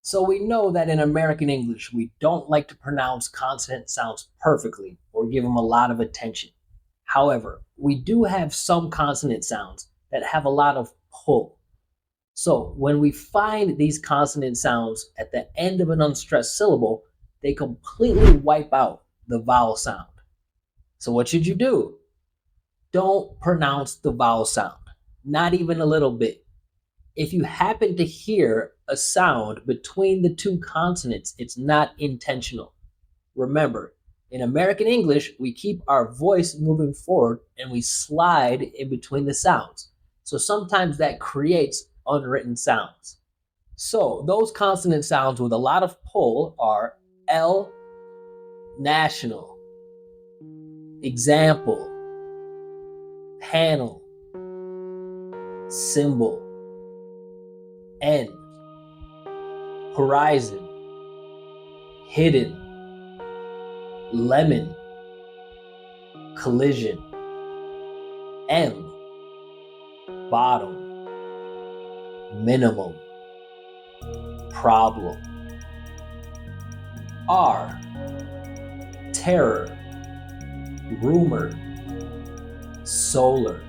So we know that in American English, we don't like to pronounce consonant sounds perfectly or give them a lot of attention. However, we do have some consonant sounds that have a lot of pull. So when we find these consonant sounds at the end of an unstressed syllable, they completely wipe out the vowel sound. So what should you do? Don't pronounce the vowel sound, not even a little bit. If you happen to hear a sound between the two consonants, it's not intentional. Remember, in American English, we keep our voice moving forward and we slide in between the sounds. So sometimes that creates unwritten sounds. So those consonant sounds with a lot of pull are L, national, example, panel, symbol, N, horizon, hidden, lemon, collision, M, bottom, minimum, problem, R, terror, rumor, solar,